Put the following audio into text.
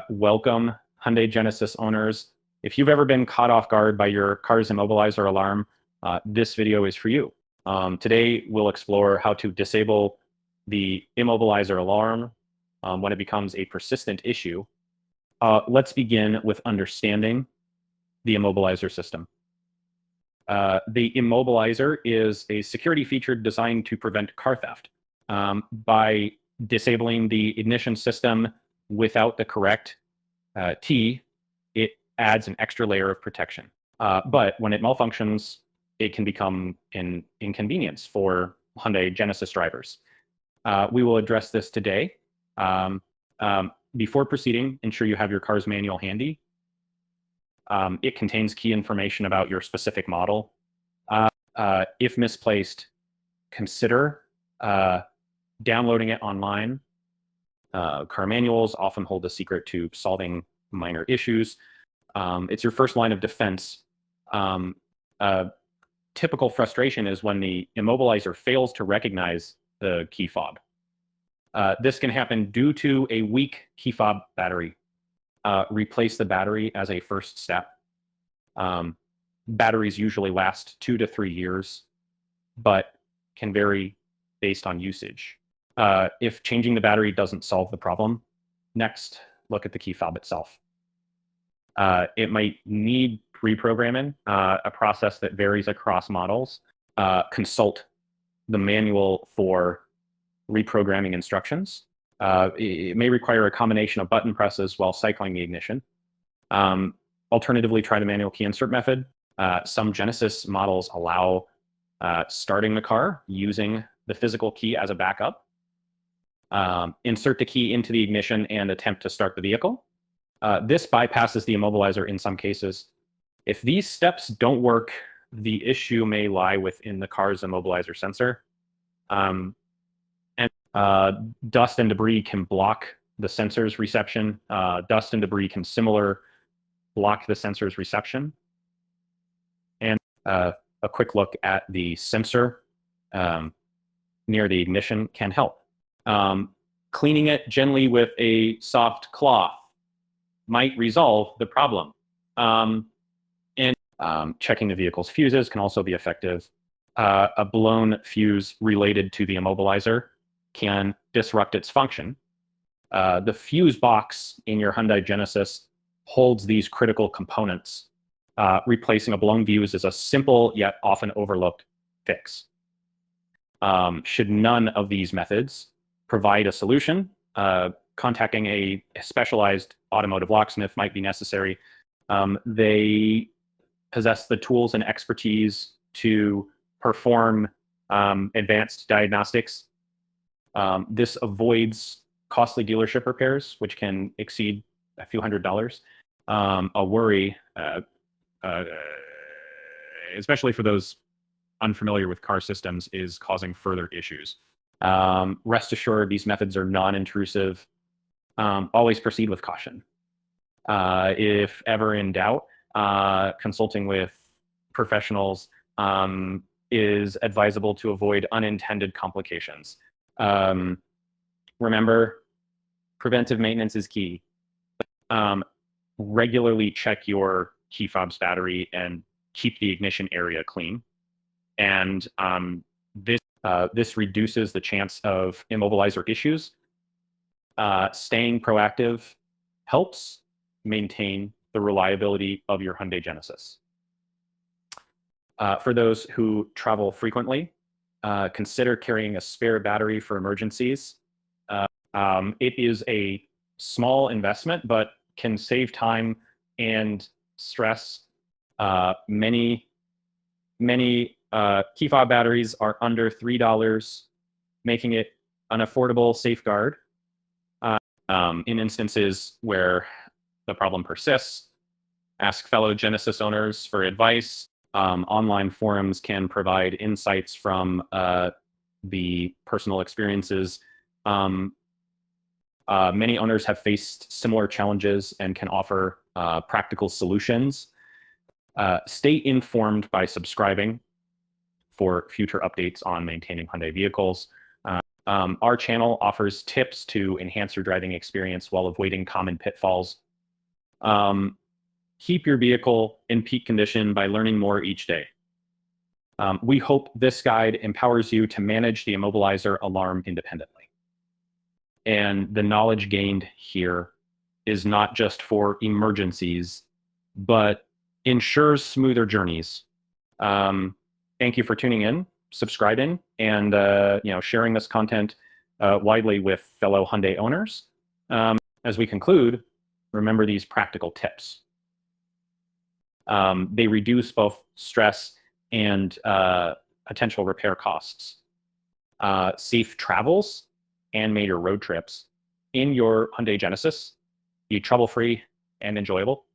Welcome, Hyundai Genesis owners. If you've ever been caught off guard by your car's immobilizer alarm, this video is for you. Today, we'll explore how to disable the immobilizer alarm when it becomes a persistent issue. Let's begin with understanding the immobilizer system. The immobilizer is a security feature designed to prevent car theft. By disabling the ignition system without the correct T, it adds an extra layer of protection. But when it malfunctions, it can become an inconvenience for Hyundai Genesis drivers. We will address this today. Before proceeding, ensure you have your car's manual handy. It contains key information about your specific model. If misplaced, consider downloading it online. Car manuals often hold the secret to solving minor issues. It's your first line of defense. Typical frustration is when the immobilizer fails to recognize the key fob. This can happen due to a weak key fob battery. Replace the battery as a first step. Batteries usually last 2 to 3 years, but can vary based on usage. If changing the battery doesn't solve the problem, next, look at the key fob itself. It might need reprogramming, a process that varies across models. Consult the manual for reprogramming instructions. It may require a combination of button presses while cycling the ignition. Alternatively, try the manual key insert method. Some Genesis models allow starting the car using the physical key as a backup. Insert the key into the ignition and attempt to start the vehicle. This bypasses the immobilizer in some cases. If these steps don't work, the issue may lie within the car's immobilizer sensor. Dust and debris can block the sensor's reception. Dust and debris can block the sensor's reception. And a quick look at the sensor near the ignition can help. Cleaning it gently with a soft cloth might resolve the problem. Checking the vehicle's fuses can also be effective. A blown fuse related to the immobilizer can disrupt its function. The fuse box in your Hyundai Genesis holds these critical components. Replacing a blown fuse is a simple yet often overlooked fix. Should none of these methods provide a solution, contacting a specialized automotive locksmith might be necessary. They possess the tools and expertise to perform advanced diagnostics. This avoids costly dealership repairs, which can exceed a few $100s. A worry, especially for those unfamiliar with car systems, is causing further issues. Rest assured, these methods are non-intrusive. Always proceed with caution. If ever in doubt, consulting with professionals is advisable to avoid unintended complications. Remember, preventive maintenance is key. Regularly check your key fob's battery and keep the ignition area clean. And this reduces the chance of immobilizer issues. Staying proactive helps maintain the reliability of your Hyundai Genesis. For those who travel frequently, consider carrying a spare battery for emergencies. It is a small investment, but can save time and stress. Many key fob batteries are under $3, making it an affordable safeguard. In instances where the problem persists, ask fellow Genesis owners for advice. Online forums can provide insights from the personal experiences. Many owners have faced similar challenges and can offer practical solutions. Stay informed by subscribing for future updates on maintaining Hyundai vehicles. Our channel offers tips to enhance your driving experience while avoiding common pitfalls. Um, Keep your vehicle in peak condition by learning more each day. We hope this guide empowers you to manage the Immobilizer alarm independently. And the knowledge gained here is not just for emergencies, but ensures smoother journeys. Um, Thank you for tuning in, subscribing, and sharing this content widely with fellow Hyundai owners. As we conclude, remember these practical tips. They reduce both stress and potential repair costs. Safe travels and major road trips in your Hyundai Genesis. Be trouble-free and enjoyable.